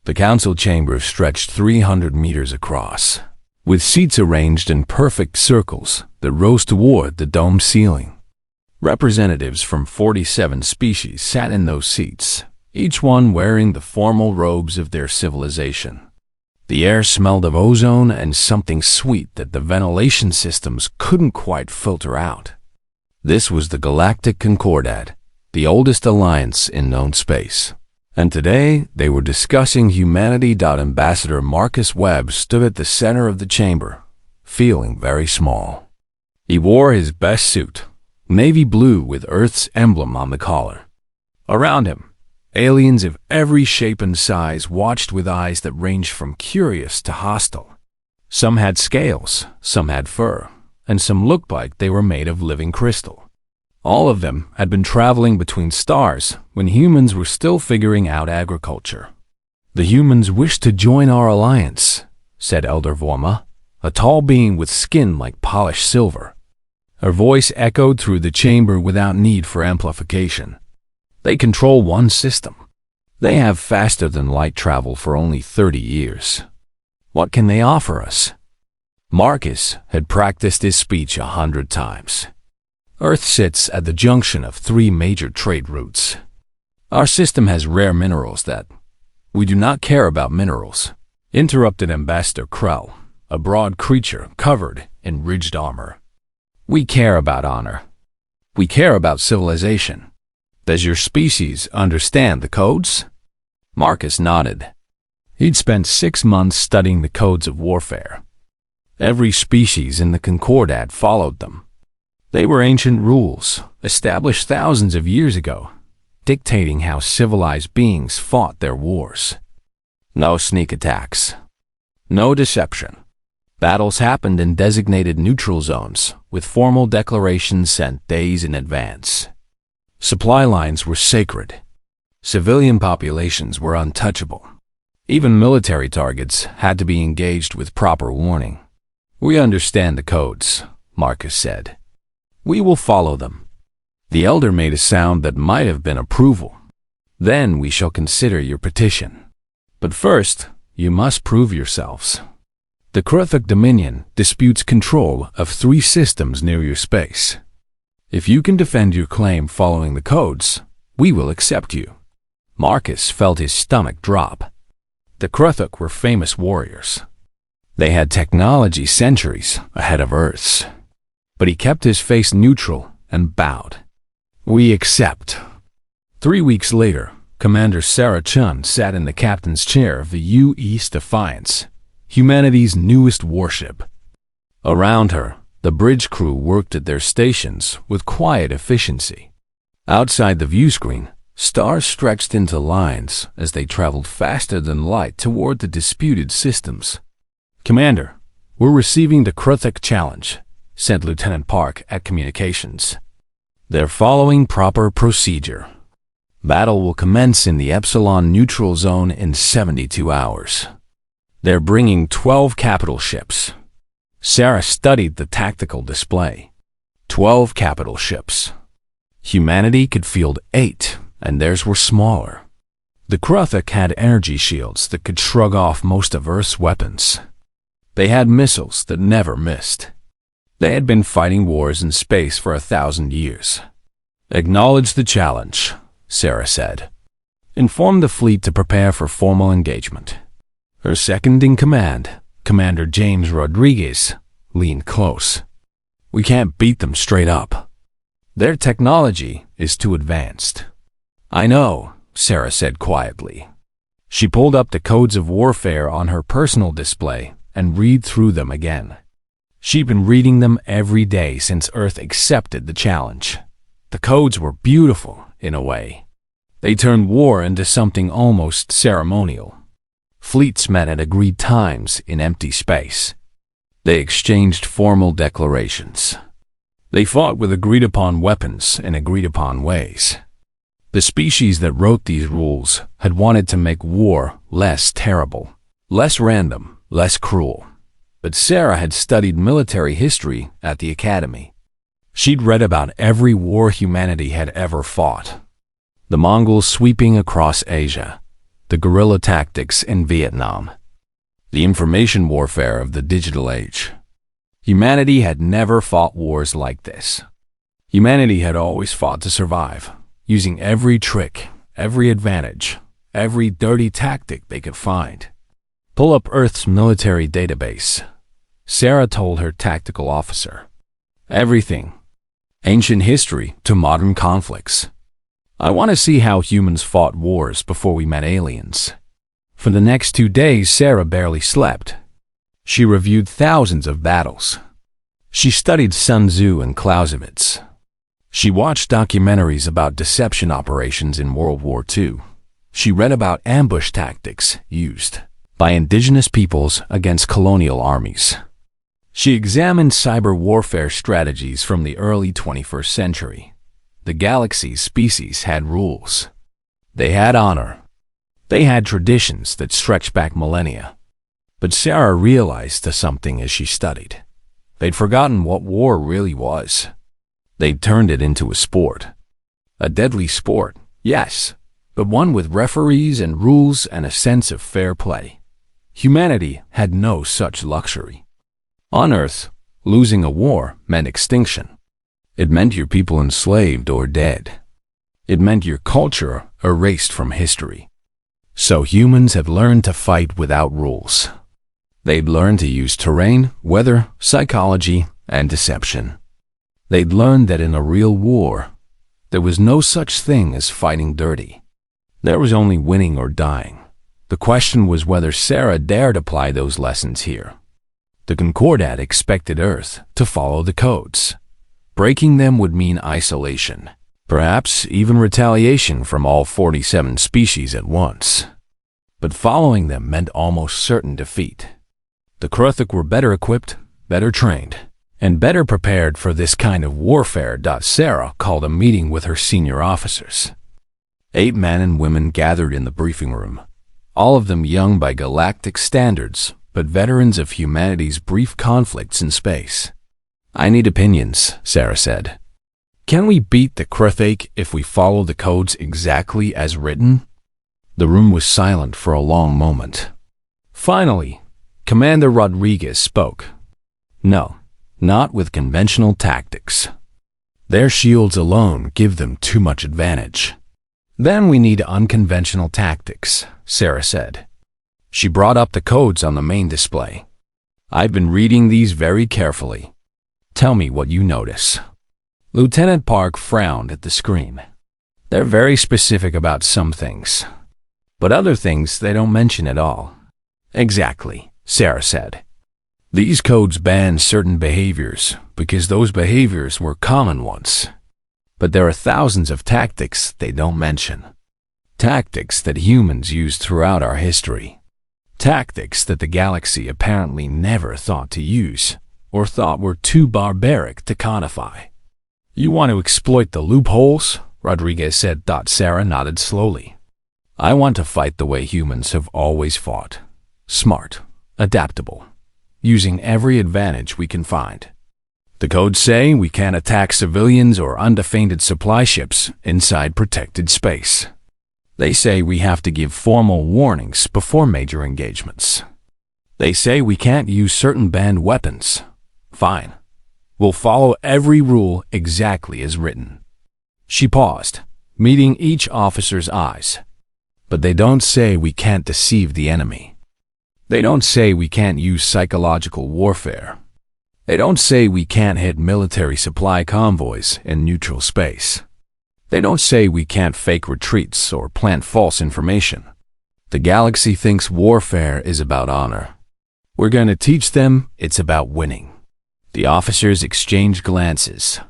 The council chamber stretched 300 meters across, with seats arranged in perfect circles that rose toward the dome ceiling. Representatives from 47 species sat in those seats, each one wearing the formal robes of their civilization. The air smelled of ozone and something sweet that the ventilation systems couldn't quite filter out. This was the Galactic Concordat, the oldest alliance in known space. And today, they were discussing humanity. Ambassador Marcus Webb stood at the center of the chamber, feeling very small. He wore his best suit, navy blue with Earth's emblem on the collar. Around him, aliens of every shape and size watched with eyes that ranged from curious to hostile. Some had scales, some had fur, and some looked like they were made of living crystal. All of them had been traveling between stars when humans were still figuring out agriculture. "The humans wish to join our alliance," said Elder Vorma, a tall being with skin like polished silver. Her voice echoed through the chamber without need for amplification. "They control one system. They have faster-than-light travel for only 30 years. What can they offer us?" Marcus had practiced his speech 100 times. "Earth sits at the junction of 3 major trade routes. Our system has rare minerals that—" "We do not care about minerals," interrupted Ambassador Krell, a broad creature covered in ridged armor. "We care about honor. We care about civilization. Does your species understand the codes?" Marcus nodded. He'd spent 6 months studying the codes of warfare. Every species in the Concordat followed them. They were ancient rules, established thousands of years ago, dictating how civilized beings fought their wars. No sneak attacks. No deception. Battles happened in designated neutral zones, with formal declarations sent days in advance. Supply lines were sacred. Civilian populations were untouchable. Even military targets had to be engaged with proper warning. "We understand the codes," Marcus said. "We will follow them." The elder made a sound that might have been approval. "Then we shall consider your petition. But first, you must prove yourselves. The Kruthok Dominion disputes control of 3 systems near your space. If you can defend your claim following the codes, we will accept you." Marcus felt his stomach drop. The Kruthok were famous warriors. They had technology centuries ahead of Earth's. But he kept his face neutral and bowed. "We accept." 3 weeks later, Commander Sarah Chun sat in the captain's chair of the U-East Defiance, humanity's newest warship. Around her, the bridge crew worked at their stations with quiet efficiency. Outside the viewscreen, stars stretched into lines as they traveled faster than light toward the disputed systems. "Commander, we're receiving the Kruthok challenge," said Lieutenant Park at Communications. "They're following proper procedure. Battle will commence in the Epsilon neutral zone in 72 hours. They're bringing 12 capital ships." Sarah studied the tactical display. 12 capital ships. Humanity could field 8, and theirs were smaller. The Kruthok had energy shields that could shrug off most of Earth's weapons. They had missiles that never missed. They had been fighting wars in space for 1,000 years. "Acknowledge the challenge," Sarah said. "Inform the fleet to prepare for formal engagement." Her second-in-command, Commander James Rodriguez, leaned close. "We can't beat them straight up. Their technology is too advanced." "I know," Sarah said quietly. She pulled up the codes of warfare on her personal display and read through them again. She'd been reading them every day since Earth accepted the challenge. The codes were beautiful, in a way. They turned war into something almost ceremonial. Fleets met at agreed times in empty space. They exchanged formal declarations. They fought with agreed-upon weapons in agreed-upon ways. The species that wrote these rules had wanted to make war less terrible, less random, less cruel. But Sarah had studied military history at the academy. She'd read about every war humanity had ever fought. The Mongols sweeping across Asia, the guerrilla tactics in Vietnam, the information warfare of the digital age. Humanity had never fought wars like this. Humanity had always fought to survive, using every trick, every advantage, every dirty tactic they could find. Pull up Earth's military database, Sarah told her tactical officer. Everything. Ancient history to modern conflicts. I want to see how humans fought wars before we met aliens. For the next 2 days, Sarah barely slept. She reviewed thousands of battles. She studied Sun Tzu and Clausewitz. She watched documentaries about deception operations in World War II. She read about ambush tactics used by indigenous peoples against colonial armies. She examined cyber warfare strategies from the early 21st century. The galaxy's species had rules. They had honor. They had traditions that stretched back millennia. But Sarah realized something as she studied. They'd forgotten what war really was. They'd turned it into a sport. A deadly sport, yes, but one with referees and rules and a sense of fair play. Humanity had no such luxury. On Earth, losing a war meant extinction. It meant your people enslaved or dead. It meant your culture erased from history. So humans have learned to fight without rules. They'd learned to use terrain, weather, psychology, and deception. They'd learned that in a real war, there was no such thing as fighting dirty. There was only winning or dying. The question was whether Sarah dared apply those lessons here. The Concordat expected Earth to follow the codes. Breaking them would mean isolation, perhaps even retaliation from all 47 species at once. But following them meant almost certain defeat. The Kruthuk were better equipped, better trained, and better prepared for this kind of warfare. Sarah called a meeting with her senior officers. 8 men and women gathered in the briefing room, all of them young by galactic standards, but veterans of humanity's brief conflicts in space. I need opinions, Sarah said. Can we beat the Kruthuk if we follow the codes exactly as written? The room was silent for a long moment. Finally, Commander Rodriguez spoke. No, not with conventional tactics. Their shields alone give them too much advantage. Then we need unconventional tactics, Sarah said. She brought up the codes on the main display. I've been reading these very carefully. Tell me what you notice. Lieutenant Park frowned at the screen. They're very specific about some things, but other things they don't mention at all. Exactly, Sarah said. These codes ban certain behaviors because those behaviors were common once. But there are thousands of tactics they don't mention. Tactics that humans used throughout our history. Tactics that the galaxy apparently never thought to use, or thought were too barbaric to codify. You want to exploit the loopholes? Rodriguez said. Sarah nodded slowly. I want to fight the way humans have always fought. Smart, adaptable, using every advantage we can find. The codes say we can't attack civilians or undefended supply ships inside protected space. They say we have to give formal warnings before major engagements. They say we can't use certain banned weapons. Fine. We'll follow every rule exactly as written. She paused, meeting each officer's eyes. But they don't say we can't deceive the enemy. They don't say we can't use psychological warfare. They don't say we can't hit military supply convoys in neutral space. They don't say we can't fake retreats or plant false information. The galaxy thinks warfare is about honor. We're going to teach them it's about winning. The officers exchanged glances.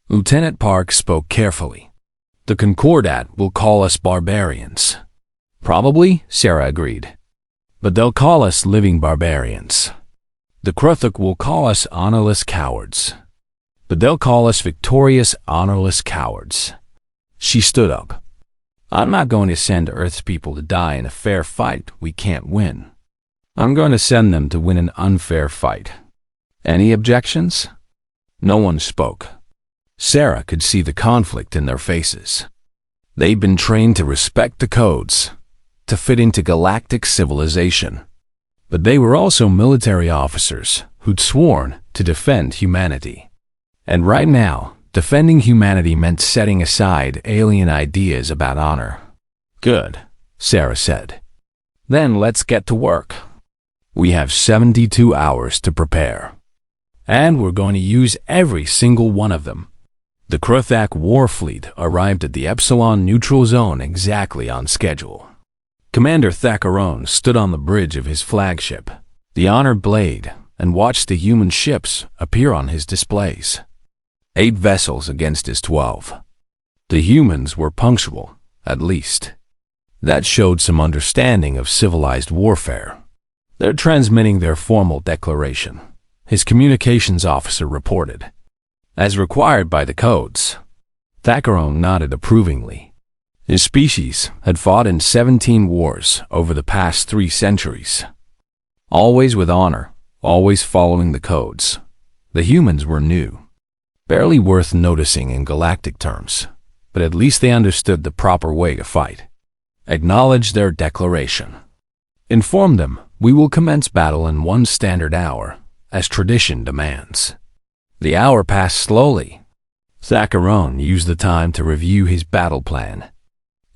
Lieutenant Park spoke carefully. The Concordat will call us barbarians. Probably, Sarah agreed. But they'll call us living barbarians. The Kruthuk will call us honorless cowards. But they'll call us victorious, honorless cowards. She stood up. I'm not going to send Earth's people to die in a fair fight we can't win. I'm going to send them to win an unfair fight. Any objections? No one spoke. Sarah could see the conflict in their faces. They'd been trained to respect the codes, to fit into galactic civilization. But they were also military officers who'd sworn to defend humanity. And right now, defending humanity meant setting aside alien ideas about honor. Good, Sarah said. Then let's get to work. We have 72 hours to prepare. And we're going to use every single one of them. The HFY War fleet arrived at the Epsilon neutral zone exactly on schedule. Commander Thacaron stood on the bridge of his flagship, the Honor Blade, and watched the human ships appear on his displays. 8 vessels against his 12. The humans were punctual, at least. That showed some understanding of civilized warfare. They're transmitting their formal declaration, his communications officer reported. As required by the codes. Thacaron nodded approvingly. His species had fought in 17 wars over the past 3 centuries. Always with honor, always following the codes. The humans were new. Barely worth noticing in galactic terms, but at least they understood the proper way to fight. Acknowledge their declaration. Inform them we will commence battle in 1 standard hour, as tradition demands. The hour passed slowly. Thacaron used the time to review his battle plan.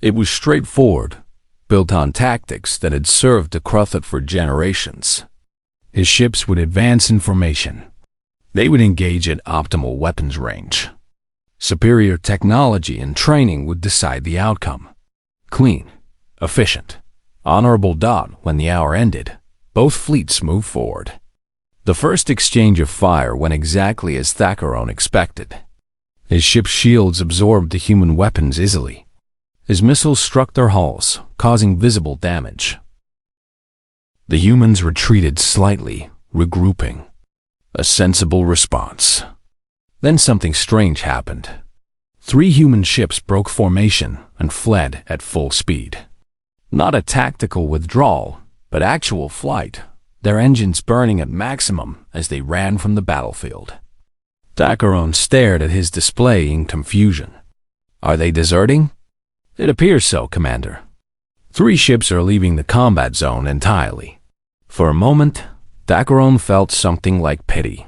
It was straightforward, built on tactics that had served the HFY for generations. His ships would advance in formation. They would engage at optimal weapons range. Superior technology and training would decide the outcome. Clean, efficient, honorable dot when the hour ended. Both fleets moved forward. The first exchange of fire went exactly as Thacaron expected. His ship's shields absorbed the human weapons easily. His missiles struck their hulls, causing visible damage. The humans retreated slightly, regrouping. A sensible response. Then something strange happened. 3 human ships broke formation and fled at full speed. Not a tactical withdrawal, but actual flight, their engines burning at maximum as they ran from the battlefield. Thacaron stared at his display in confusion. Are they deserting? It appears so, Commander. 3 ships are leaving the combat zone entirely. For a moment, Thacaron felt something like pity.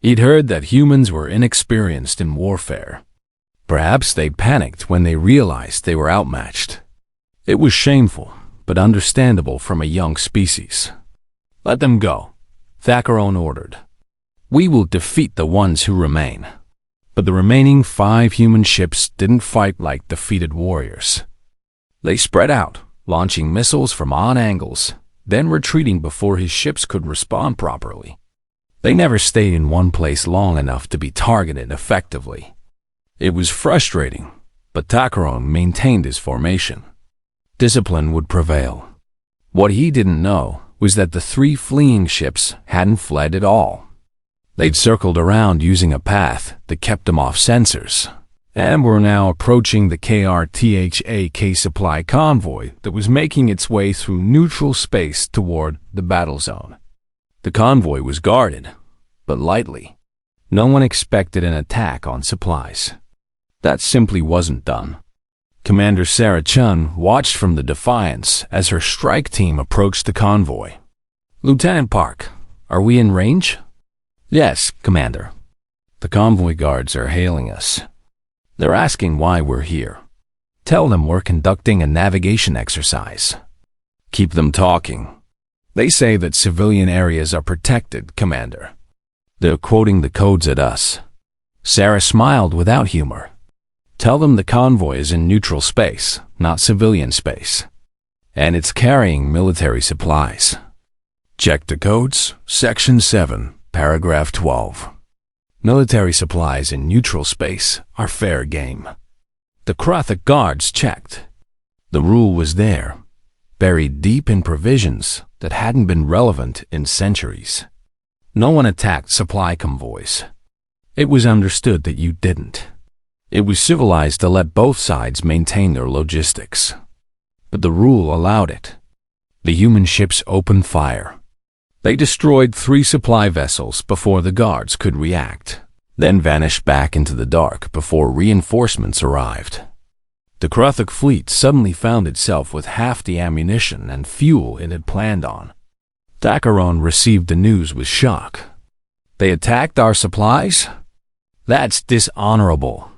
He'd heard that humans were inexperienced in warfare. Perhaps they panicked when they realized they were outmatched. It was shameful, but understandable from a young species. Let them go, Thacaron ordered. We will defeat the ones who remain. But the remaining 5 human ships didn't fight like defeated warriors. They spread out, launching missiles from odd angles, then retreating before his ships could respond properly. They never stayed in one place long enough to be targeted effectively. It was frustrating, but Thacaron maintained his formation. Discipline would prevail. What he didn't know was that the 3 fleeing ships hadn't fled at all. They'd circled around using a path that kept them off sensors, and were now approaching the KRTHAK supply convoy that was making its way through neutral space toward the battle zone. The convoy was guarded, but lightly. No one expected an attack on supplies. That simply wasn't done. Commander Sarah Chun watched from the Defiance as her strike team approached the convoy. Lieutenant Park, are we in range? Yes, Commander. The convoy guards are hailing us. They're asking why we're here. Tell them we're conducting a navigation exercise. Keep them talking. They say that civilian areas are protected, Commander. They're quoting the codes at us. Sarah smiled without humor. Tell them the convoy is in neutral space, not civilian space. And it's carrying military supplies. Check the codes, Section 7, Paragraph 12. Military supplies in neutral space are fair game. The HFY guards checked. The rule was there, buried deep in provisions that hadn't been relevant in centuries. No one attacked supply convoys. It was understood that you didn't. It was civilized to let both sides maintain their logistics. But the rule allowed it. The human ships opened fire. They destroyed 3 supply vessels before the guards could react, then vanished back into the dark before reinforcements arrived. The Kruthic fleet suddenly found itself with half the ammunition and fuel it had planned on. Thakaron received the news with shock. They attacked our supplies? That's dishonorable.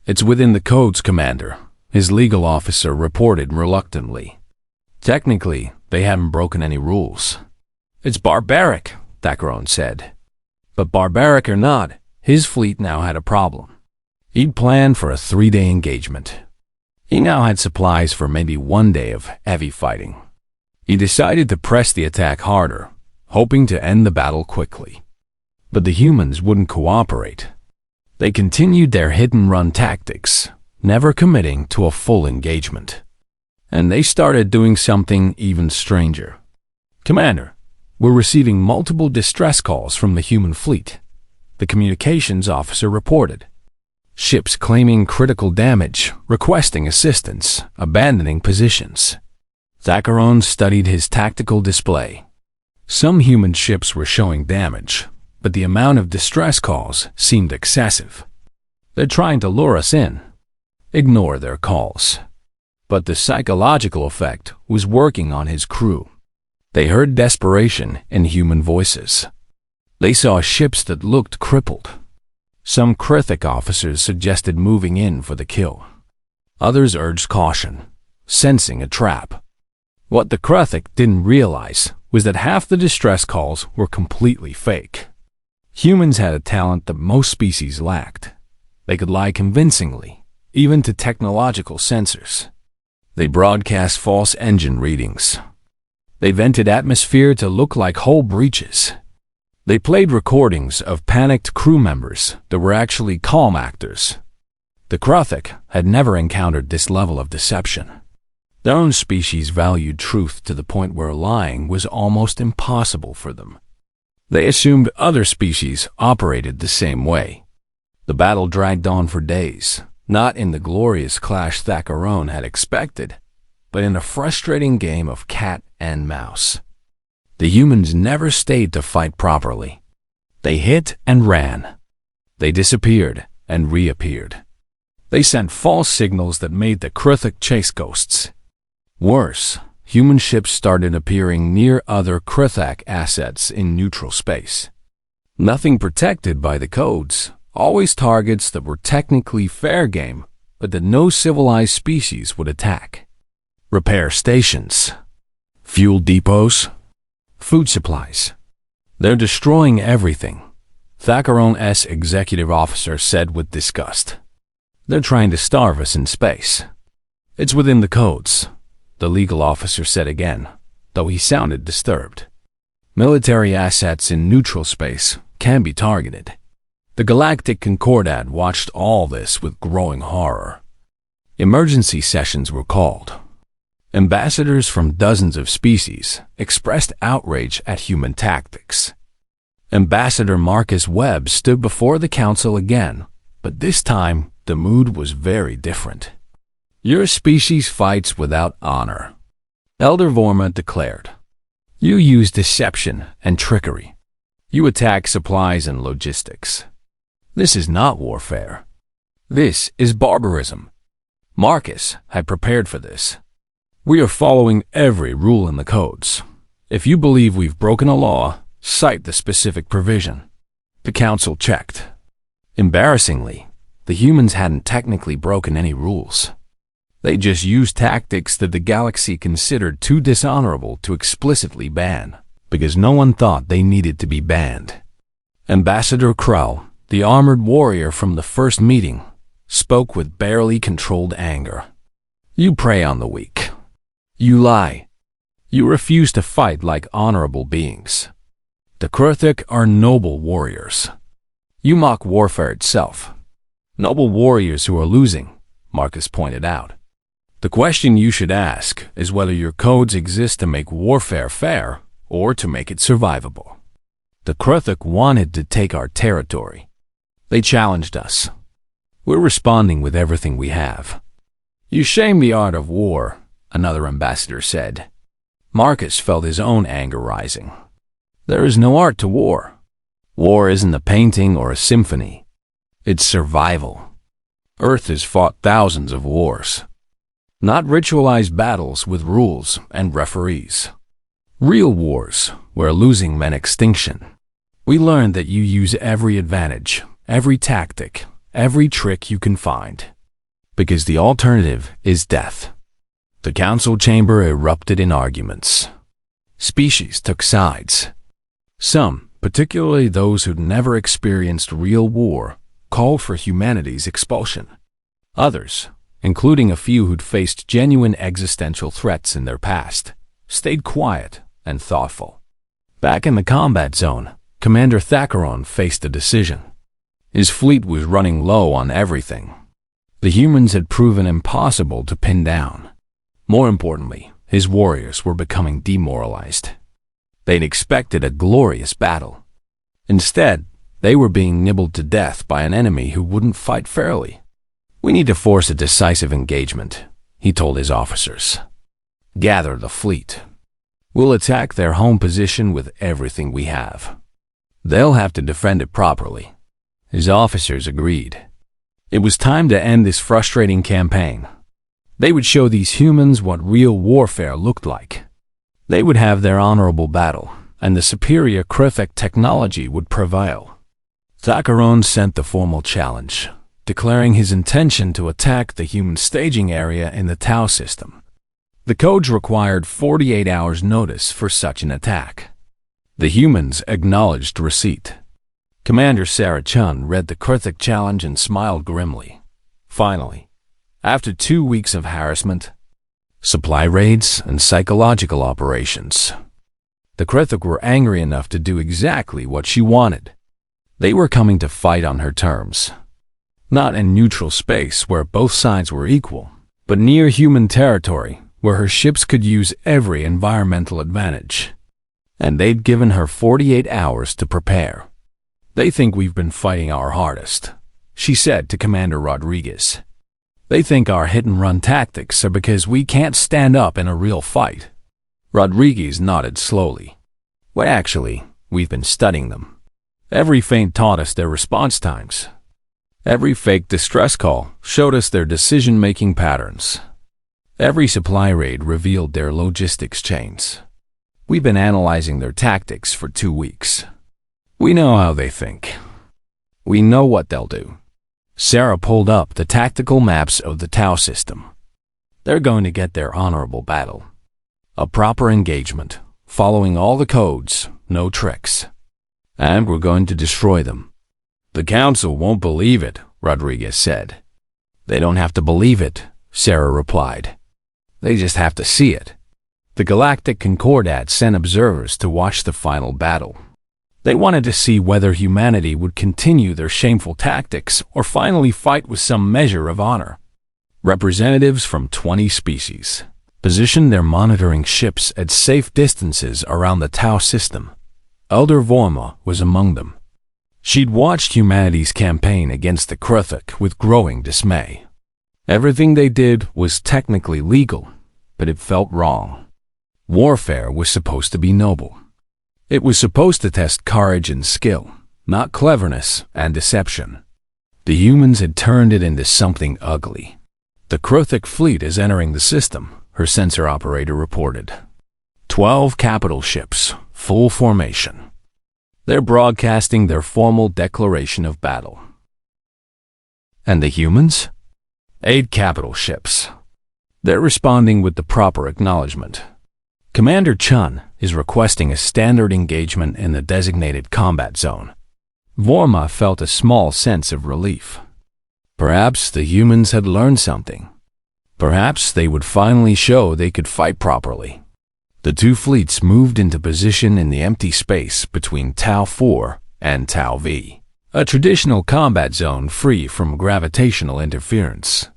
It's within the codes, Commander, his legal officer reported reluctantly. Technically, they haven't broken any rules. It's barbaric, Thakaron said. But barbaric or not, his fleet now had a problem. He'd planned for a 3-day engagement. He now had supplies for maybe 1 day of heavy fighting. He decided to press the attack harder, hoping to end the battle quickly. But the humans wouldn't cooperate. They continued their hit-and-run tactics, never committing to a full engagement. And they started doing something even stranger. Commander, we're receiving multiple distress calls from the human fleet, the communications officer reported. Ships claiming critical damage, requesting assistance, abandoning positions. Thakaron studied his tactical display. Some human ships were showing damage, but the amount of distress calls seemed excessive. They're trying to lure us in. Ignore their calls. But the psychological effect was working on his crew. They heard desperation in human voices. They saw ships that looked crippled. Some Kruthic officers suggested moving in for the kill. Others urged caution, sensing a trap. What the Kruthic didn't realize was that half the distress calls were completely fake. Humans had a talent that most species lacked. They could lie convincingly, even to technological sensors. They broadcast false engine readings. They vented atmosphere to look like hull breaches. They played recordings of panicked crew members that were actually calm actors. The Kruthic had never encountered this level of deception. Their own species valued truth to the point where lying was almost impossible for them. They assumed other species operated the same way. The battle dragged on for days, not in the glorious clash Thakaron had expected, but in a frustrating game of cat and mouse. The humans never stayed to fight properly. They hit and ran. They disappeared and reappeared. They sent false signals that made the Kruthic chase ghosts. Worse, human ships started appearing near other Kruthic assets in neutral space. Nothing protected by the codes, always targets that were technically fair game, but that no civilized species would attack. Repair stations, fuel depots, food supplies. They're destroying everything, Thakaron's executive officer said with disgust. They're trying to starve us in space. It's within the codes, the legal officer said again, though he sounded disturbed. Military assets in neutral space can be targeted. The Galactic Concordat watched all this with growing horror. Emergency sessions were called. Ambassadors from dozens of species expressed outrage at human tactics. Ambassador Marcus Webb stood before the council again, but this time the mood was very different. Your species fights without honor, Elder Vorma declared. You use deception and trickery. You attack supplies and logistics. This is not warfare. This is barbarism. Marcus had prepared for this. We are following every rule in the codes. If you believe we've broken a law, cite the specific provision. The council checked. Embarrassingly, the humans hadn't technically broken any rules. They just used tactics that the galaxy considered too dishonorable to explicitly ban, because no one thought they needed to be banned. Ambassador Krell, the armored warrior from the first meeting, spoke with barely controlled anger. You prey on the weak. You lie. You refuse to fight like honorable beings. The Kruthic are noble warriors. You mock warfare itself. Noble warriors who are losing, Marcus pointed out. The question you should ask is whether your codes exist to make warfare fair or to make it survivable. The Kruthic wanted to take our territory. They challenged us. We're responding with everything we have. You shame the art of war, another ambassador said. Marcus felt his own anger rising. There is no art to war. War isn't a painting or a symphony. It's survival. Earth has fought thousands of wars. Not ritualized battles with rules and referees. Real wars where losing meant extinction. We learned that you use every advantage, every tactic, every trick you can find. Because the alternative is death. The council chamber erupted in arguments. Species took sides. Some, particularly those who'd never experienced real war, called for humanity's expulsion. Others, including a few who'd faced genuine existential threats in their past, stayed quiet and thoughtful. Back in the combat zone, Commander Thackeron faced a decision. His fleet was running low on everything. The humans had proven impossible to pin down. More importantly, his warriors were becoming demoralized. They'd expected a glorious battle. Instead, they were being nibbled to death by an enemy who wouldn't fight fairly. "We need to force a decisive engagement," he told his officers. "Gather the fleet. We'll attack their home position with everything we have. They'll have to defend it properly." His officers agreed. It was time to end this frustrating campaign. They would show these humans what real warfare looked like. They would have their honorable battle, and the superior Krithik technology would prevail. Thackeron sent the formal challenge, declaring his intention to attack the human staging area in the Tau system. The codes required 48 hours' notice for such an attack. The humans acknowledged receipt. Commander Sarah Chun read the Krithik challenge and smiled grimly. Finally, after 2 weeks of harassment, supply raids, and psychological operations, the Krithik were angry enough to do exactly what she wanted. They were coming to fight on her terms. Not in neutral space where both sides were equal, but near human territory where her ships could use every environmental advantage. And they'd given her 48 hours to prepare. "They think we've been fighting our hardest," she said to Commander Rodriguez. "They think our hit-and-run tactics are because we can't stand up in a real fight." Rodriguez nodded slowly. "Well, actually, we've been studying them. Every feint taught us their response times. Every fake distress call showed us their decision-making patterns. Every supply raid revealed their logistics chains. We've been analyzing their tactics for 2 weeks. We know how they think. We know what they'll do." Sarah pulled up the tactical maps of the Tau system. "They're going to get their honorable battle. A proper engagement, following all the codes, no tricks. And we're going to destroy them." "The council won't believe it," Rodriguez said. "They don't have to believe it," Sarah replied. "They just have to see it." The Galactic Concordat sent observers to watch the final battle. They wanted to see whether humanity would continue their shameful tactics or finally fight with some measure of honor. Representatives from 20 species positioned their monitoring ships at safe distances around the Tau system. Elder Vorma was among them. She'd watched humanity's campaign against the Krithik with growing dismay. Everything they did was technically legal, but it felt wrong. Warfare was supposed to be noble. It was supposed to test courage and skill, not cleverness and deception. The humans had turned it into something ugly. "The Krithik fleet is entering the system," her sensor operator reported. 12 capital ships, full formation. They're broadcasting their formal declaration of battle. "And the humans?" 8 capital ships. They're responding with the proper acknowledgement. Commander Chun is requesting a standard engagement in the designated combat zone. Vorma felt a small sense of relief. Perhaps the humans had learned something. Perhaps they would finally show they could fight properly. The 2 fleets moved into position in the empty space between Tau 4 and Tau V, a traditional combat zone free from gravitational interference.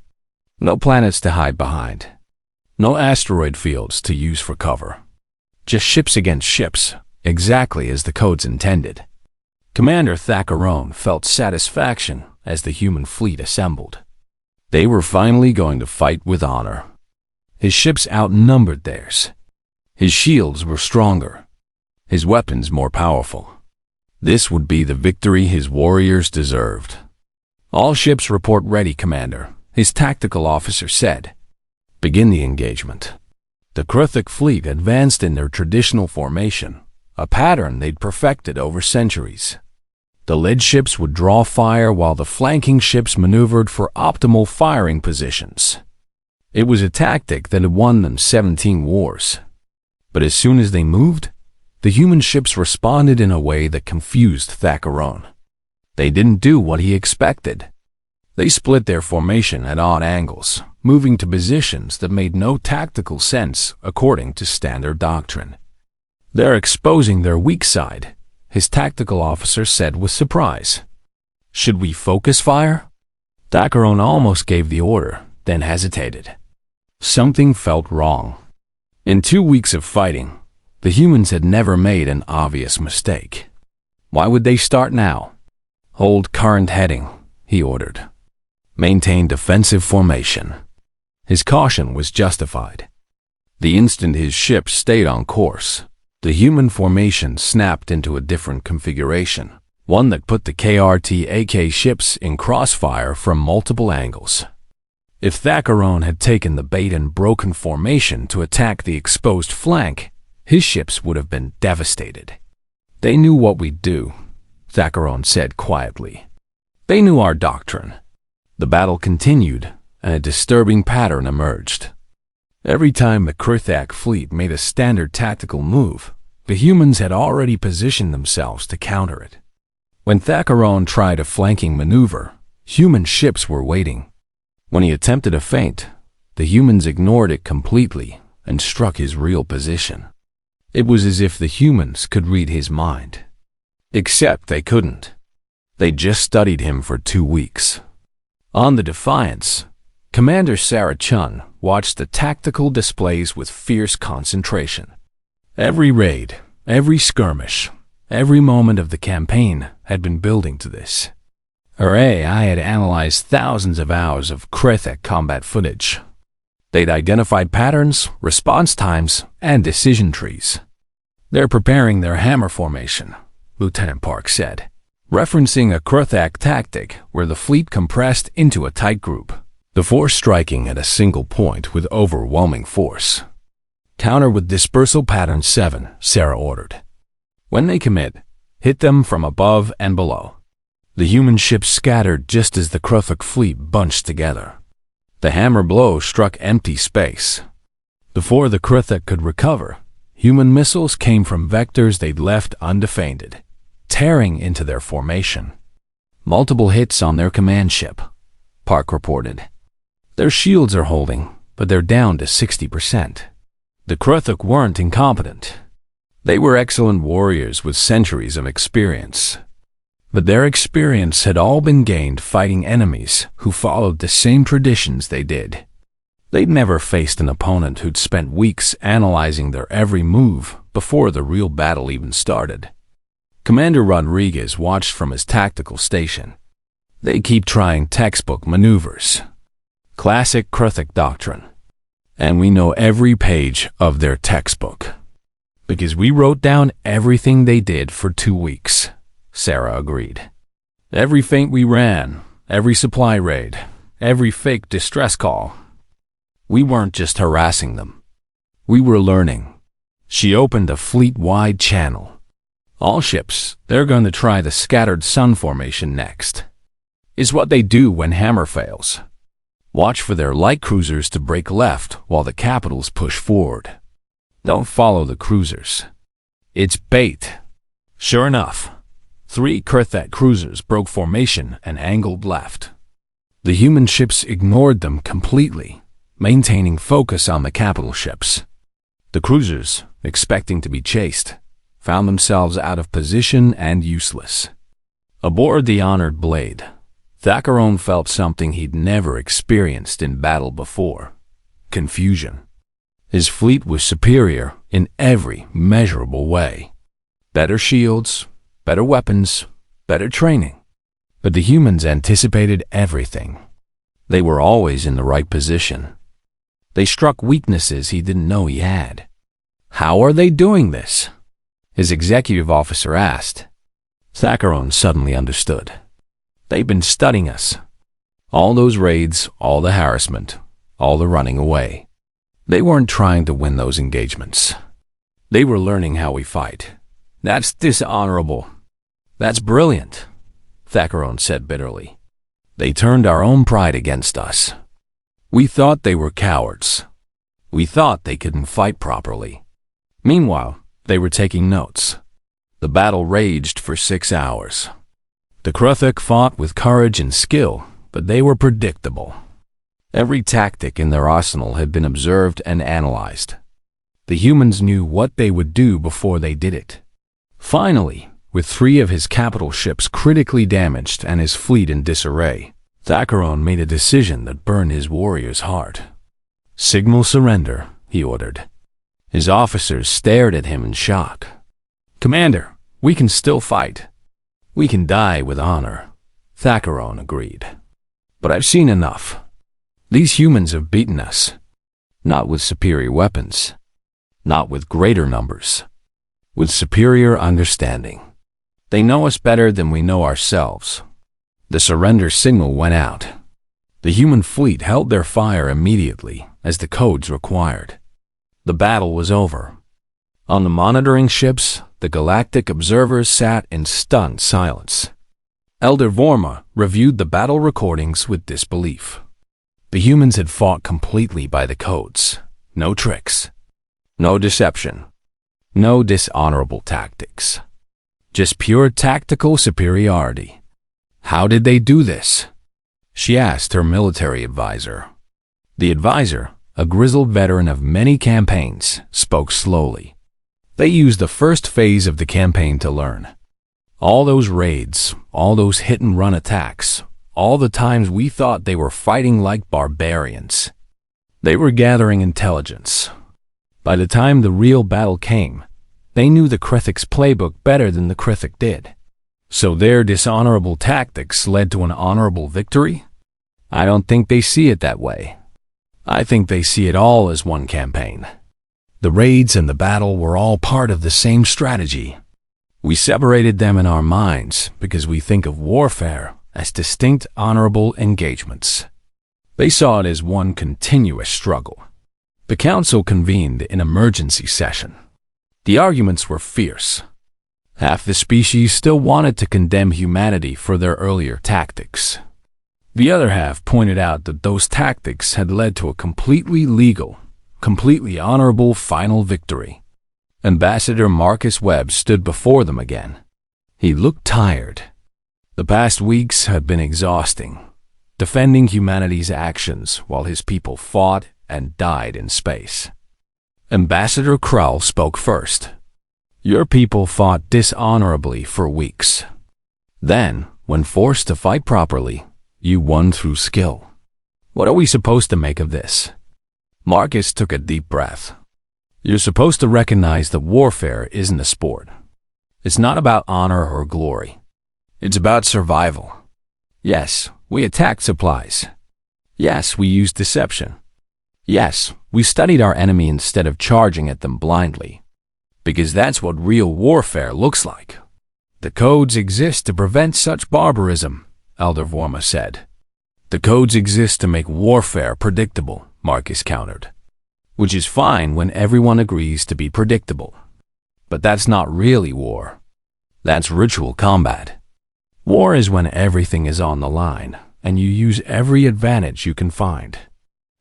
No planets to hide behind. No asteroid fields to use for cover. Just ships against ships, exactly as the codes intended. Commander Thackeron felt satisfaction as the human fleet assembled. They were finally going to fight with honor. His ships outnumbered theirs. His shields were stronger. His weapons more powerful. This would be the victory his warriors deserved. "All ships report ready, Commander," his tactical officer said. Begin the engagement. The Kruthic fleet advanced in their traditional formation, a pattern they'd perfected over centuries. The lead ships would draw fire while the flanking ships maneuvered for optimal firing positions. It was a tactic that had won them 17 wars. But as soon as they moved, the human ships responded in a way that confused Thackeron. They didn't do what he expected. They split their formation at odd angles, moving to positions that made no tactical sense according to standard doctrine. "They're exposing their weak side," his tactical officer said with surprise. "Should we focus fire?" Thackeron almost gave the order, then hesitated. Something felt wrong. In 2 weeks of fighting, the humans had never made an obvious mistake. Why would they start now? "Hold current heading," he ordered. "Maintain defensive formation." His caution was justified. The instant his ship stayed on course, the human formation snapped into a different configuration, one that put the KRT-AK ships in crossfire from multiple angles. If Thackeron had taken the bait and broken formation to attack the exposed flank, his ships would have been devastated. "They knew what we'd do," Thackeron said quietly. "They knew our doctrine." The battle continued, and a disturbing pattern emerged. Every time the Kruthic fleet made a standard tactical move, the humans had already positioned themselves to counter it. When Thackeron tried a flanking maneuver, human ships were waiting. When he attempted a feint, the humans ignored it completely and struck his real position. It was as if the humans could read his mind. Except they couldn't. They'd just studied him for 2 weeks. On the Defiance, Commander Sarah Chun watched the tactical displays with fierce concentration. Every raid, every skirmish, every moment of the campaign had been building to this. Her AI had analyzed thousands of hours of Kruthic combat footage. They'd identified patterns, response times, and decision trees. "They're preparing their hammer formation," Lieutenant Park said, referencing a Kruthic tactic where the fleet compressed into a tight group, the force striking at a single point with overwhelming force. "Counter with dispersal pattern 7, Sarah ordered. When they commit, hit them from above and below." The human ships scattered just as the Kruthic fleet bunched together. The hammer blow struck empty space. Before the Kruthic could recover, human missiles came from vectors they'd left undefended, tearing into their formation. "Multiple hits on their command ship," Park reported. "Their shields are holding, but they're down to 60%. The Kruthic weren't incompetent. They were excellent warriors with centuries of experience. But their experience had all been gained fighting enemies who followed the same traditions they did. They'd never faced an opponent who'd spent weeks analyzing their every move before the real battle even started. Commander Rodriguez watched from his tactical station. "They keep trying textbook maneuvers. Classic Kruthic doctrine. And we know every page of their textbook. Because we wrote down everything they did for 2 weeks. Sarah agreed. "Every feint we ran, every supply raid, every fake distress call. We weren't just harassing them. We were learning." She opened a fleet-wide channel. "All ships, they're going to try the scattered sun formation next. Is what they do when hammer fails. Watch for their light cruisers to break left while the capitals push forward. Don't follow the cruisers. It's bait." Sure enough, 3 Kruthic cruisers broke formation and angled left. The human ships ignored them completely, maintaining focus on the capital ships. The cruisers, expecting to be chased, found themselves out of position and useless. Aboard the Honored Blade, Thackeron felt something he'd never experienced in battle before: confusion. His fleet was superior in every measurable way. Better shields, better weapons, better training. But the humans anticipated everything. They were always in the right position. They struck weaknesses he didn't know he had. "How are they doing this?" his executive officer asked. Thackeron suddenly understood. "They've been studying us. All those raids, all the harassment, all the running away. They weren't trying to win those engagements. They were learning how we fight. That's dishonorable. That's brilliant, Thackeron said bitterly. They turned our own pride against us. We thought they were cowards. We thought they couldn't fight properly. Meanwhile, they were taking notes. The battle raged for 6 hours. The Kruthok fought with courage and skill, but they were predictable. Every tactic in their arsenal had been observed and analyzed. The humans knew what they would do before they did it. Finally, with 3 of his capital ships critically damaged and his fleet in disarray, Thackeron made a decision that burned his warrior's heart. "Signal surrender," he ordered. His officers stared at him in shock. "Commander, we can still fight. We can die with honor," Thackeron agreed. "But I've seen enough. These humans have beaten us. Not with superior weapons. Not with greater numbers. With superior understanding. They know us better than we know ourselves." The surrender signal went out. The human fleet held their fire immediately, as the codes required. The battle was over. On the monitoring ships, the galactic observers sat in stunned silence. Elder Vorma reviewed the battle recordings with disbelief. The humans had fought completely by the codes. No tricks. No deception. No dishonorable tactics. Just pure tactical superiority. How did they do this? She asked her military advisor. The advisor, a grizzled veteran of many campaigns, spoke slowly. They used the first phase of the campaign to learn. All those raids, all those hit-and-run attacks, all the times we thought they were fighting like barbarians. They were gathering intelligence. By the time the real battle came, they knew the Krithok's playbook better than the Kruthok did. So their dishonorable tactics led to an honorable victory? I don't think they see it that way. I think they see it all as one campaign. The raids and the battle were all part of the same strategy. We separated them in our minds because we think of warfare as distinct honorable engagements. They saw it as one continuous struggle. The council convened in emergency session. The arguments were fierce. Half the species still wanted to condemn humanity for their earlier tactics. The other half pointed out that those tactics had led to a completely legal, completely honorable final victory. Ambassador Marcus Webb stood before them again. He looked tired. The past weeks had been exhausting, defending humanity's actions while his people fought and died in space. Ambassador Krull spoke first. Your people fought dishonorably for weeks. Then, when forced to fight properly, you won through skill. What are we supposed to make of this? Marcus took a deep breath. You're supposed to recognize that warfare isn't a sport. It's not about honor or glory. It's about survival. Yes, we attacked supplies. Yes, we used deception. Yes, we studied our enemy instead of charging at them blindly. Because that's what real warfare looks like. The codes exist to prevent such barbarism, Elder Vorma said. The codes exist to make warfare predictable, Marcus countered. Which is fine when everyone agrees to be predictable. But that's not really war. That's ritual combat. War is when everything is on the line, and you use every advantage you can find.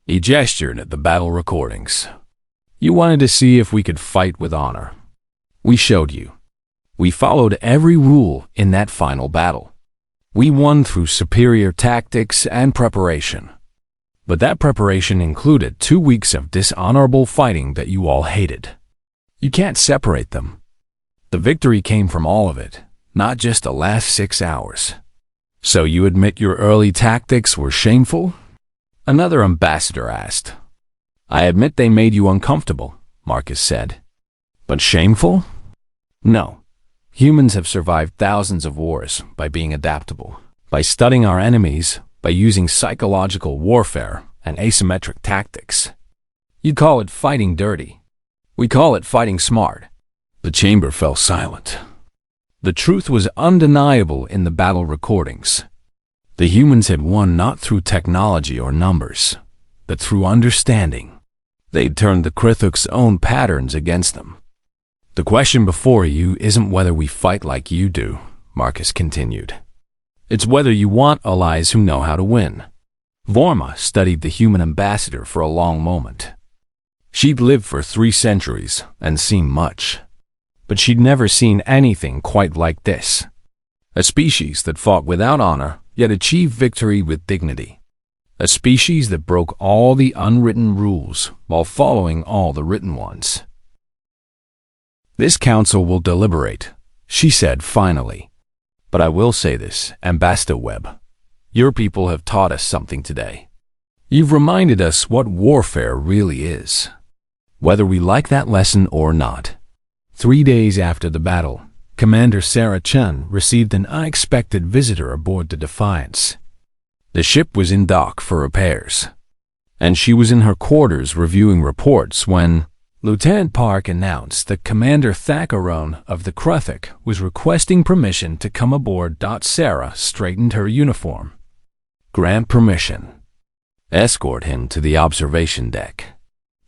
He gestured at the battle recordings. You wanted to see if we could fight with honor. We showed you. We followed every rule in that final battle. We won through superior tactics and preparation. But that preparation included 2 weeks of dishonorable fighting that you all hated. You can't separate them. The victory came from all of it, not just the last 6 hours. So you admit your early tactics were shameful? Another ambassador asked. I admit they made you uncomfortable, Marcus said. But shameful? No. Humans have survived thousands of wars by being adaptable, by studying our enemies, by using psychological warfare and asymmetric tactics. You'd call it fighting dirty. We call it fighting smart. The chamber fell silent. The truth was undeniable in the battle recordings. The humans had won not through technology or numbers, but through understanding. They'd turned the Krithuk's own patterns against them. The question before you isn't whether we fight like you do, Marcus continued. It's whether you want allies who know how to win. Vorma studied the human ambassador for a long moment. She'd lived for 3 centuries and seen much, but she'd never seen anything quite like this. A species that fought without honor, yet achieved victory with dignity. A species that broke all the unwritten rules while following all the written ones. This council will deliberate, she said finally. But I will say this, Ambassador Webb. Your people have taught us something today. You've reminded us what warfare really is, whether we like that lesson or not. 3 days after the battle, Commander Sarah Chun received an unexpected visitor aboard the Defiance. The ship was in dock for repairs, and she was in her quarters reviewing reports when Lieutenant Park announced that Commander Thackeron of the Krithuk was requesting permission to come aboard. Sarah straightened her uniform. Grant permission. Escort him to the observation deck.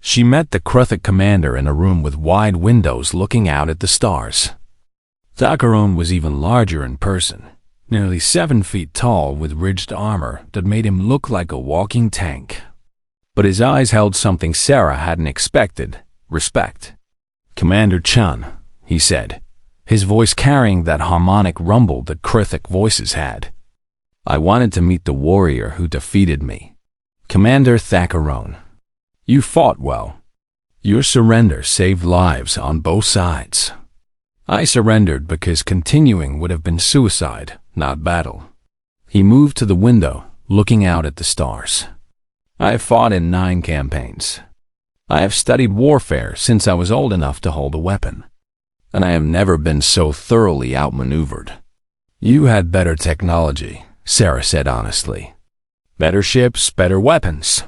She met the Krithuk commander in a room with wide windows looking out at the stars. Thackeron was even larger in person, nearly 7 feet tall with ridged armor that made him look like a walking tank. But his eyes held something Sarah hadn't expected: respect. Commander Chun, he said, his voice carrying that harmonic rumble that Krithuk voices had. I wanted to meet the warrior who defeated me. Commander Thackeron, you fought well. Your surrender saved lives on both sides. I surrendered because continuing would have been suicide, not battle. He moved to the window, looking out at the stars. I have fought in 9 campaigns. I have studied warfare since I was old enough to hold a weapon, and I have never been so thoroughly outmaneuvered. You had better technology, Sarah said honestly. Better ships, better weapons.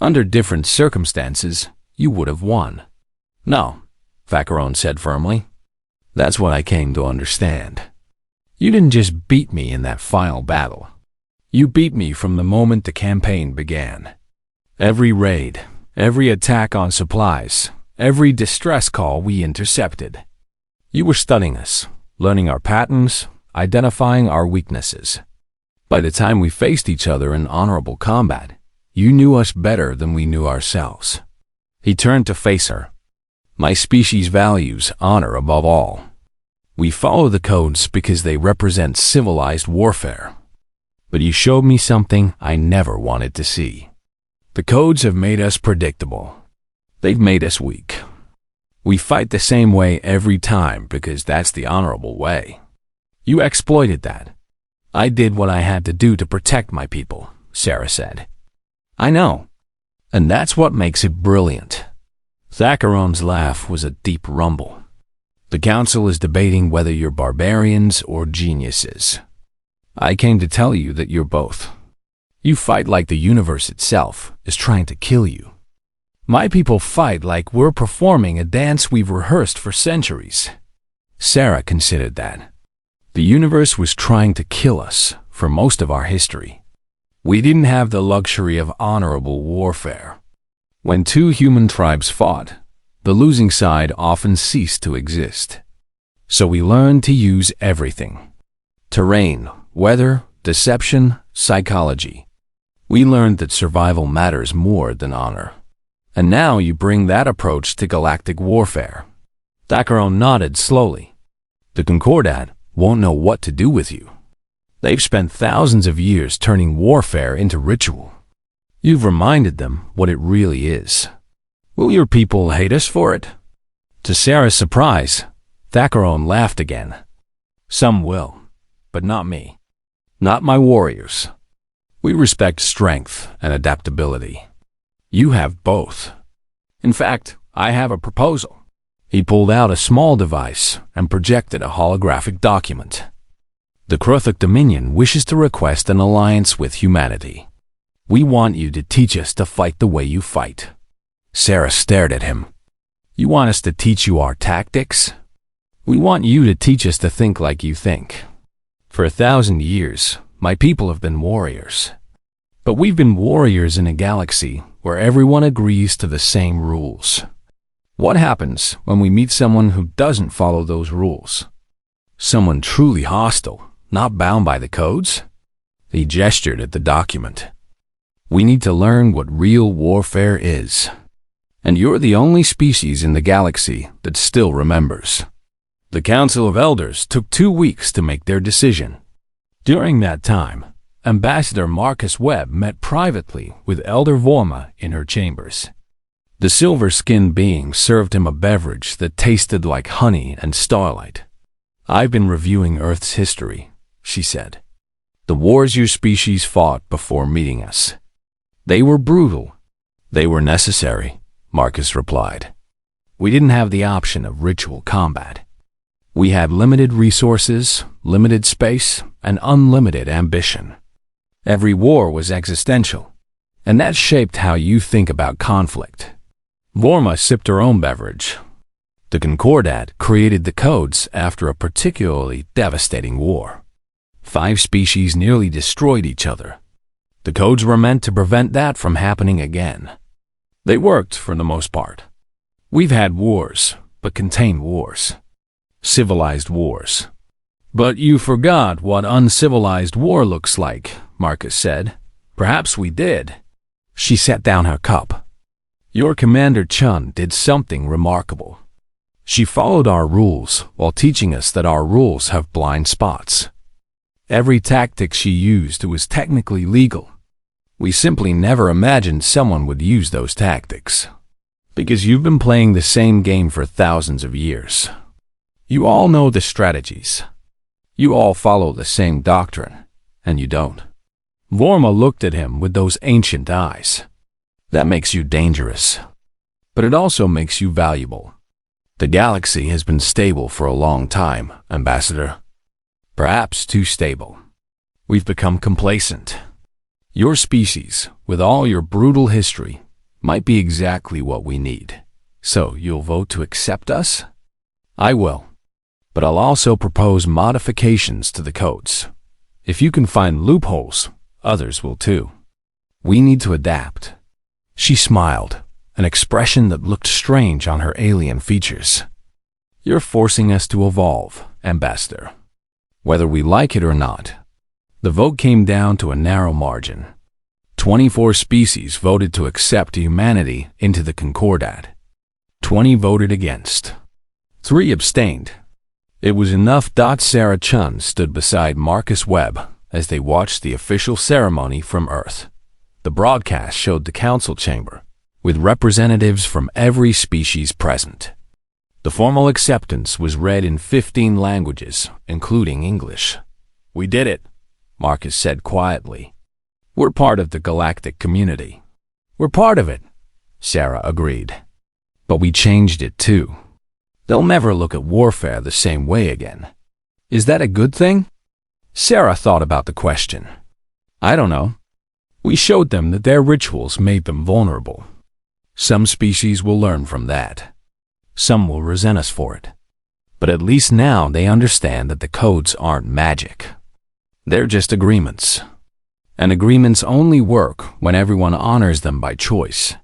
Under different circumstances, you would have won. No, Thackeron said firmly. That's what I came to understand. You didn't just beat me in that final battle. You beat me from the moment the campaign began. Every raid, every attack on supplies, every distress call we intercepted. You were studying us, learning our patterns, identifying our weaknesses. By the time we faced each other in honorable combat, you knew us better than we knew ourselves. He turned to face her. My species values honor above all. We follow the codes because they represent civilized warfare. But you showed me something I never wanted to see. The codes have made us predictable. They've made us weak. We fight the same way every time because that's the honorable way. You exploited that. I did what I had to do to protect my people, Sarah said. I know. And that's what makes it brilliant. Thackeron's laugh was a deep rumble. The council is debating whether you're barbarians or geniuses. I came to tell you that you're both. You fight like the universe itself is trying to kill you. My people fight like we're performing a dance we've rehearsed for centuries. Sarah considered that. The universe was trying to kill us for most of our history. We didn't have the luxury of honorable warfare. When 2 human tribes fought, the losing side often ceased to exist. So we learned to use everything. Terrain, weather, deception, psychology. We learned that survival matters more than honor. And now you bring that approach to galactic warfare. Thackeron nodded slowly. The Concordat won't know what to do with you. They've spent thousands of years turning warfare into ritual. You've reminded them what it really is. Will your people hate us for it? To Sarah's surprise, Thackeron laughed again. Some will, but not me. Not my warriors. We respect strength and adaptability. You have both. In fact, I have a proposal. He pulled out a small device and projected a holographic document. The Krithuk Dominion wishes to request an alliance with humanity. We want you to teach us to fight the way you fight. Sarah stared at him. You want us to teach you our tactics? We want you to teach us to think like you think. For 1,000 years, my people have been warriors. But we've been warriors in a galaxy where everyone agrees to the same rules. What happens when we meet someone who doesn't follow those rules? Someone truly hostile, not bound by the codes? He gestured at the document. We need to learn what real warfare is. And you're the only species in the galaxy that still remembers. The Council of Elders took 2 weeks to make their decision. During that time, Ambassador Marcus Webb met privately with Elder Vorma in her chambers. The silver-skinned being served him a beverage that tasted like honey and starlight. I've been reviewing Earth's history, she said. The wars your species fought before meeting us. They were brutal. They were necessary, Marcus replied. We didn't have the option of ritual combat. We had limited resources, limited space, and unlimited ambition. Every war was existential, and that shaped how you think about conflict. Vorma sipped her own beverage. The Concordat created the codes after a particularly devastating war. 5 species nearly destroyed each other. The codes were meant to prevent that from happening again. They worked for the most part. We've had wars, but contained wars. Civilized wars. But you forgot what uncivilized war looks like, Marcus said. Perhaps we did. She set down her cup. Your Commander Chun did something remarkable. She followed our rules while teaching us that our rules have blind spots. Every tactic she used was technically legal. We simply never imagined someone would use those tactics. Because you've been playing the same game for thousands of years. You all know the strategies. You all follow the same doctrine, and you don't. Vorma looked at him with those ancient eyes. That makes you dangerous. But it also makes you valuable. The galaxy has been stable for a long time, Ambassador. Perhaps too stable. We've become complacent. Your species, with all your brutal history, might be exactly what we need. So you'll vote to accept us? I will. But I'll also propose modifications to the codes. If you can find loopholes, others will too. We need to adapt. She smiled, an expression that looked strange on her alien features. You're forcing us to evolve, Ambassador. Whether we like it or not. The vote came down to a narrow margin. 24 species voted to accept humanity into the Concordat. 20 voted against. 3 abstained. It was enough. Sarah Chun stood beside Marcus Webb as they watched the official ceremony from Earth. The broadcast showed the council chamber, with representatives from every species present. The formal acceptance was read in 15 languages, including English. We did it, Marcus said quietly. We're part of the galactic community. We're part of it, Sarah agreed. But we changed it too. They'll never look at warfare the same way again. Is that a good thing? Sarah thought about the question. I don't know. We showed them that their rituals made them vulnerable. Some species will learn from that. Some will resent us for it. But at least now they understand that the codes aren't magic. They're just agreements. And agreements only work when everyone honors them by choice.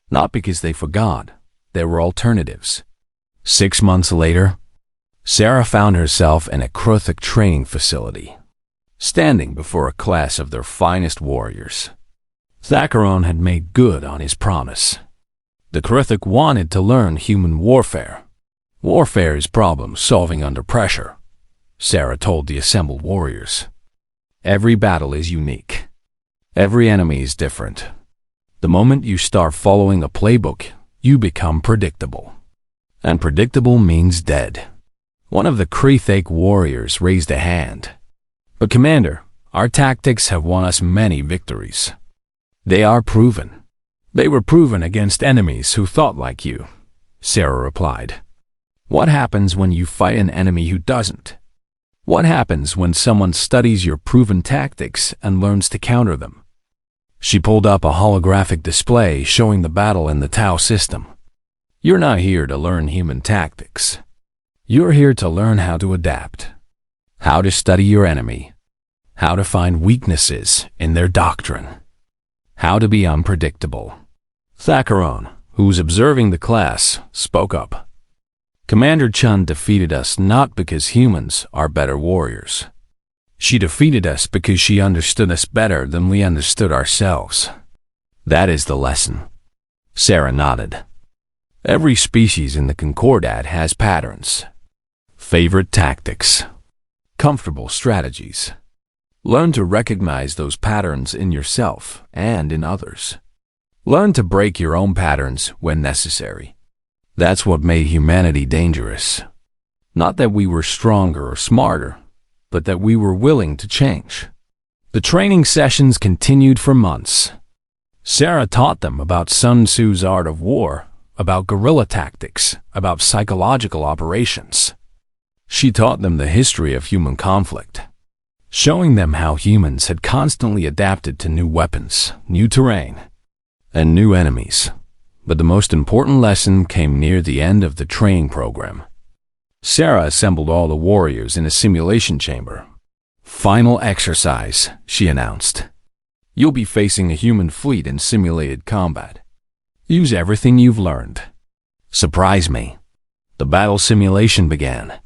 Not because they forgot. There were alternatives. 6 months later, Sarah found herself in a Kruthic training facility, standing before a class of their finest warriors. Thackeron had made good on his promise. The Kruthic wanted to learn human warfare. Warfare is problem-solving under pressure, Sarah told the assembled warriors. Every battle is unique. Every enemy is different. The moment you start following a playbook, you become predictable. And predictable means dead. One of the Kruthic warriors raised a hand. But Commander, our tactics have won us many victories. They are proven. They were proven against enemies who thought like you, Sarah replied. What happens when you fight an enemy who doesn't? What happens when someone studies your proven tactics and learns to counter them? She pulled up a holographic display showing the battle in the Tau system. You're not here to learn human tactics. You're here to learn how to adapt, how to study your enemy, how to find weaknesses in their doctrine. How to be unpredictable. Thackeron, who was observing the class, spoke up. Commander Chun defeated us not because humans are better warriors. She defeated us because she understood us better than we understood ourselves. That is the lesson. Sarah nodded. Every species in the Concordat has patterns. Favorite tactics. Comfortable strategies. Learn to recognize those patterns in yourself and in others. Learn to break your own patterns when necessary. That's what made humanity dangerous. Not that we were stronger or smarter, but that we were willing to change. The training sessions continued for months. Sarah taught them about Sun Tzu's art of war, about guerrilla tactics, about psychological operations. She taught them the history of human conflict, showing them how humans had constantly adapted to new weapons, new terrain, and new enemies. But the most important lesson came near the end of the training program. Sarah assembled all the warriors in a simulation chamber. Final exercise, she announced. You'll be facing a human fleet in simulated combat. Use everything you've learned. Surprise me. The battle simulation began.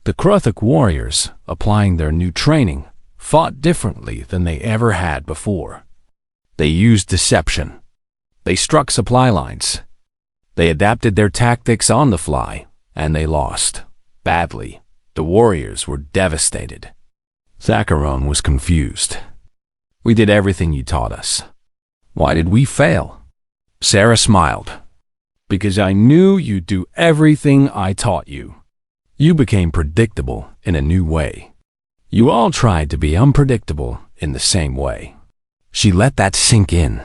The Kruthak warriors, applying their new training, fought differently than they ever had before. They used deception. They struck supply lines. They adapted their tactics on the fly, and they lost. Badly. The warriors were devastated. Thackeron was confused. We did everything you taught us. Why did we fail? Sarah smiled. Because I knew you'd do everything I taught you. You became predictable in a new way. You all tried to be unpredictable in the same way. She let that sink in.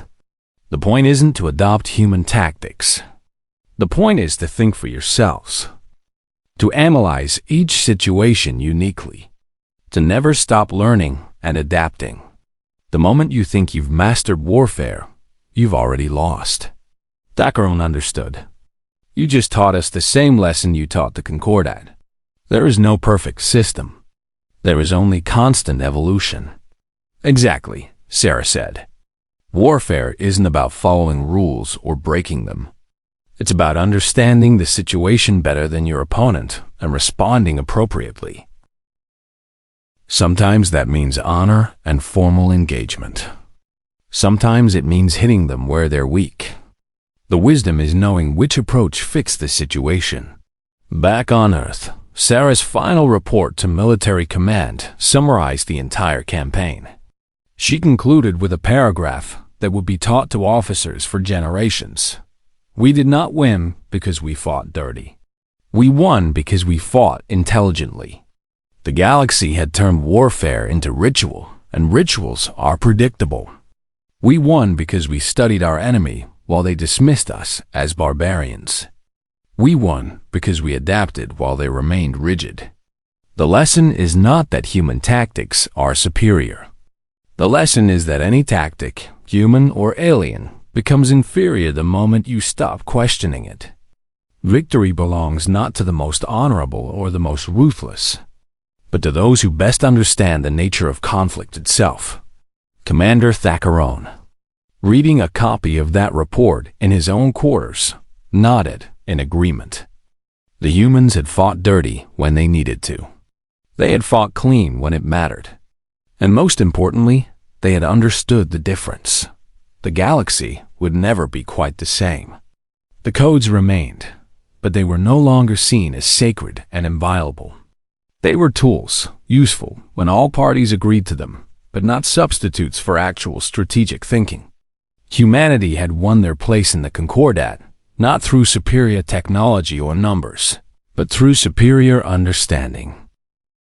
The point isn't to adopt human tactics. The point is to think for yourselves. To analyze each situation uniquely. To never stop learning and adapting. The moment you think you've mastered warfare, you've already lost. Thackeron understood. You just taught us the same lesson you taught the Concordat. There is no perfect system. There is only constant evolution. Exactly, Sarah said. Warfare isn't about following rules or breaking them. It's about understanding the situation better than your opponent and responding appropriately. Sometimes that means honor and formal engagement. Sometimes it means hitting them where they're weak. The wisdom is knowing which approach fits the situation. Back on Earth, Sarah's final report to military command summarized the entire campaign. She concluded with a paragraph that would be taught to officers for generations. We did not win because we fought dirty. We won because we fought intelligently. The galaxy had turned warfare into ritual, and rituals are predictable. We won because we studied our enemy while they dismissed us as barbarians. We won because we adapted while they remained rigid. The lesson is not that human tactics are superior. The lesson is that any tactic, human or alien, becomes inferior the moment you stop questioning it. Victory belongs not to the most honorable or the most ruthless, but to those who best understand the nature of conflict itself. Commander Thackeron, reading a copy of that report in his own quarters, nodded in agreement. The humans had fought dirty when they needed to. They had fought clean when it mattered. And most importantly, they had understood the difference. The galaxy would never be quite the same. The codes remained, but they were no longer seen as sacred and inviolable. They were tools, useful when all parties agreed to them, but not substitutes for actual strategic thinking. Humanity had won their place in the Concordat, not through superior technology or numbers, but through superior understanding.